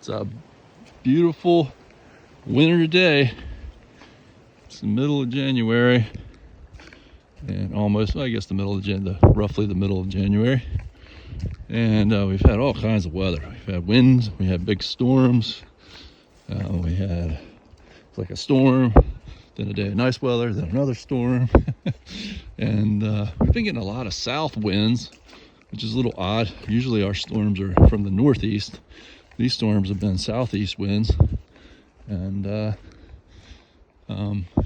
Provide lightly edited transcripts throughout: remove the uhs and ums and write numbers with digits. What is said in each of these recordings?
It's a beautiful winter day. It's the middle of January, and almost, I guess, roughly the middle of January. And we've had all kinds of weather. We've had winds, we had big storms. We had like a storm, then a day of nice weather, then another storm. And we've been getting a lot of south winds, which is a little odd. Usually our storms are from the northeast. These storms have been southeast winds. And now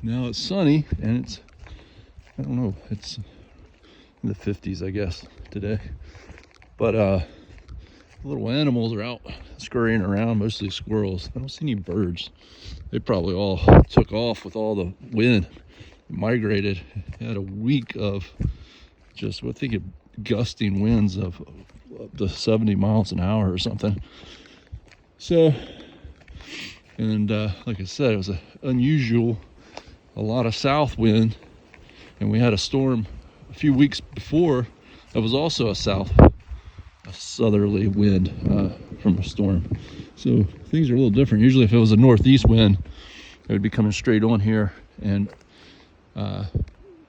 it's sunny, and it's, I don't know, it's in the 50s, I guess, today. But little animals are out scurrying around, mostly squirrels. I don't see any birds. They probably all took off with all the wind, migrated. Had a week of just, I think, gusting winds of up to 70 miles an hour or something. So, and like I said, it was unusual, a lot of south wind. And we had a storm a few weeks before that was also a southerly wind from a storm. So things are a little different. Usually if it was a northeast wind, it would be coming straight on here, and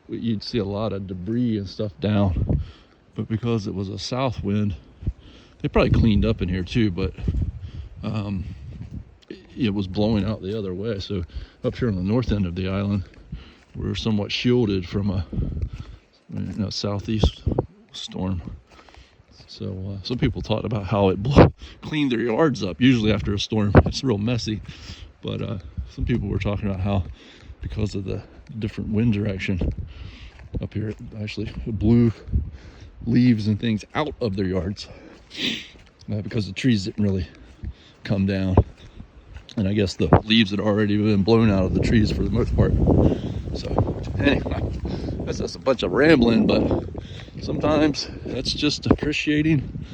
you'd see a lot of debris and stuff down. But because it was a south wind, they probably cleaned up in here too, but it was blowing out the other way. So up here on the north end of the island, we're somewhat shielded from a southeast storm. So some people talked about how it cleaned their yards up. Usually after a storm, it's real messy. But some people were talking about how, because of the different wind direction up here, it actually blew leaves and things out of their yards because the trees didn't really come down. And I guess the leaves had already been blown out of the trees for the most part. So anyway, that's just a bunch of rambling, but sometimes that's just appreciating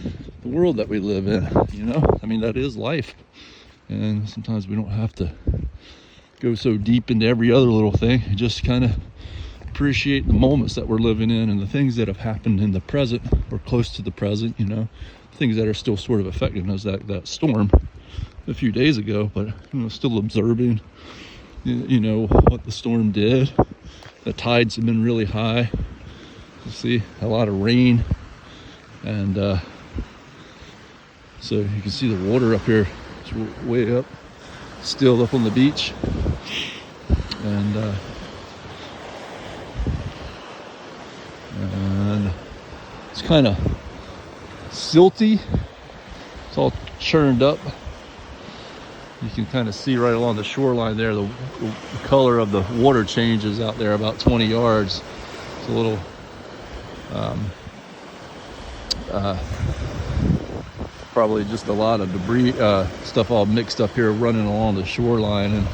the world that we live in, you know? I mean, that is life. And sometimes we don't have to go so deep into every other little thing. Just kind of appreciate the moments that we're living in and the things that have happened in the present or close to the present, you know? Things that are still sort of affecting us, that storm a few days ago, but, you know, still observing, you know, what the storm did. The tides have been really high. You see a lot of rain, and so you can see the water up here. It's way up, still up on the beach, and it's kind of silty. It's all churned up. You can kind of see right along the shoreline there, the color of the water changes out there about 20 yards. It's a little probably just a lot of debris, stuff all mixed up here running along the shoreline. And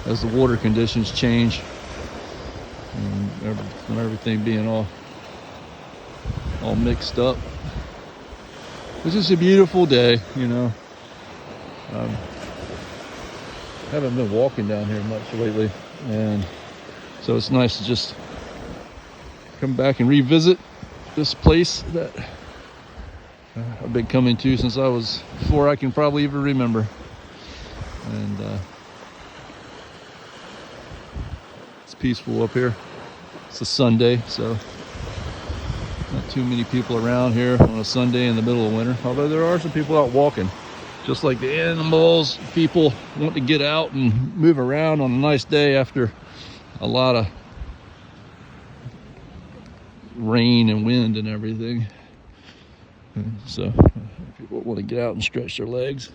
as the water conditions change, and everything being all mixed up, it's just a beautiful day, you know. Haven't been walking down here much lately, and so it's nice to just come back and revisit this place that I've been coming to since I was before I can probably even remember. And it's peaceful up here. It's a Sunday, so not too many people around here on a Sunday in the middle of winter, although there are some people out walking. Just like the animals, people want to get out and move around on a nice day after a lot of rain and wind and everything. And so people want to get out and stretch their legs.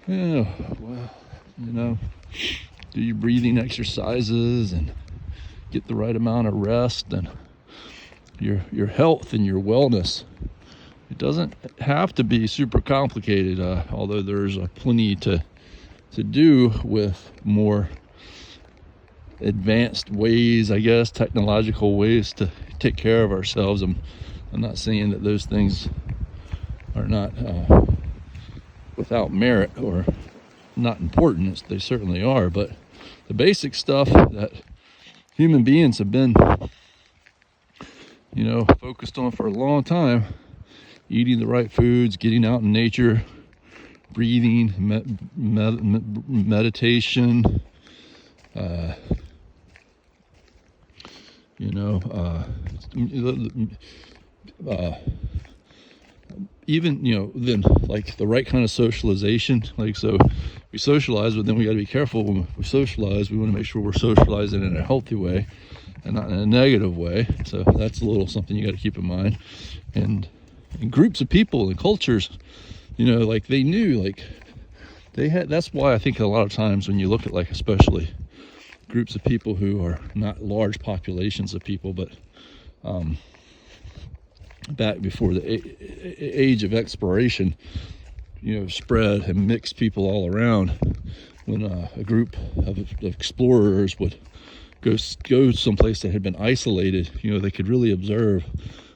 Yeah, well, you know, do your breathing exercises and get the right amount of rest, and your health and your wellness. It doesn't have to be super complicated, although there's plenty to do with more advanced ways, I guess, technological ways to take care of ourselves. I'm not saying that those things are not without merit or not important. They certainly are, but the basic stuff that human beings have been, you know, focused on for a long time, eating the right foods, getting out in nature, breathing, meditation, you know, even, you know, then like the right kind of socialization. Like, so we socialize, but then we got to be careful when we socialize. We want to make sure we're socializing in a healthy way and not in a negative way. So that's a little something you got to keep in mind. And groups of people and cultures, you know, like they knew, like they had, that's why I think a lot of times when you look at, like, especially groups of people who are not large populations of people, but back before the age of exploration, you know, spread and mixed people all around. When a group of explorers would go someplace that had been isolated, you know, they could really observe,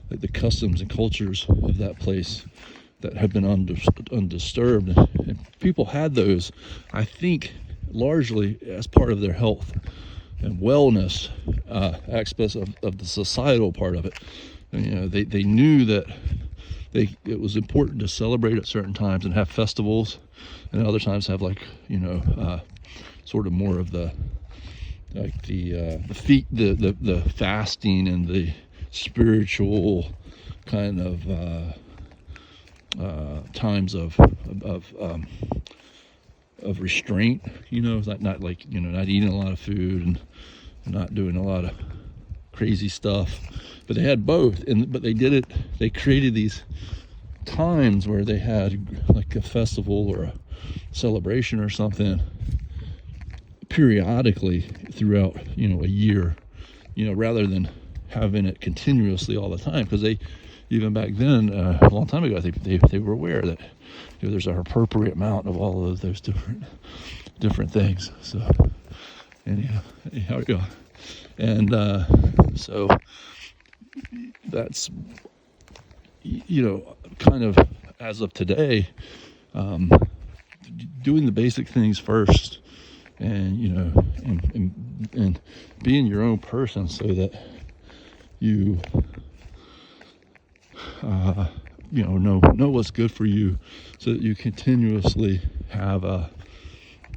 like, the customs and cultures of that place that had been undisturbed. And people had those, I think, largely as part of their health and wellness aspects of the societal part of it. And, you know, they knew that it was important to celebrate at certain times and have festivals, and other times have, like, you know, sort of more of the, like, the fasting and the spiritual kind of times of restraint. You know, not like, you know, not eating a lot of food and not doing a lot of crazy stuff. But they had both, but they did it. They created these times where they had like a festival or a celebration or something periodically throughout, you know, a year, you know, rather than having it continuously all the time. Because they, even back then, a long time ago, they were aware that, you know, there's an appropriate amount of all of those different things. So anyhow, yeah. And so that's, you know, kind of as of today, doing the basic things first, and, you know, and being your own person, so that you you know what's good for you, so that you continuously have a,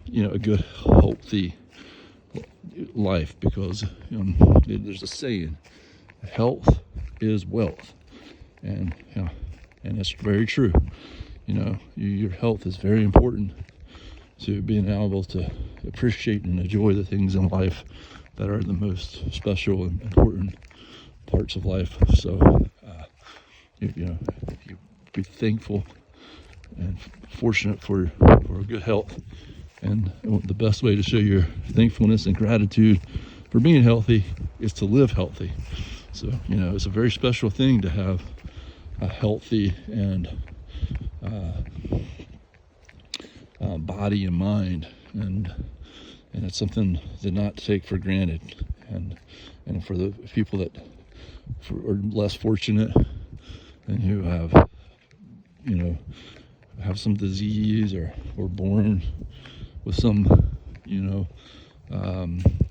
you know, a good, healthy life. Because, you know, there's a saying, health is wealth, and, you know, and it's very true. You know, your health is very important to being able to appreciate and enjoy the things in life that are the most special and important parts of life. So you know, you be thankful and fortunate for good health. And the best way to show your thankfulness and gratitude for being healthy is to live healthy. So, you know, it's a very special thing to have a healthy and body and mind, and it's something to not take for granted. And for the people that are less fortunate and who have, you know, have some disease or born with some, you know,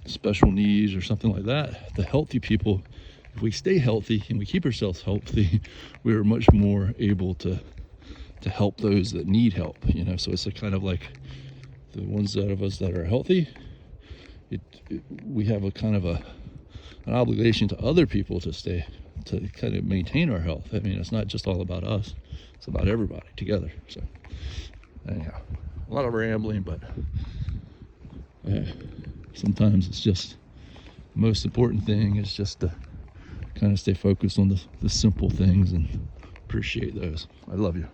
special needs or something like that, the healthy people, if we stay healthy and we keep ourselves healthy, we are much more able to help those that need help, you know. So it's a kind of like the ones of us that are healthy, we have a kind of an obligation to other people to kind of maintain our health. I mean, it's not just all about us, it's about everybody together. So anyhow, a lot of rambling, but sometimes it's just, the most important thing is just to kind of stay focused on the simple things and appreciate those. I love you.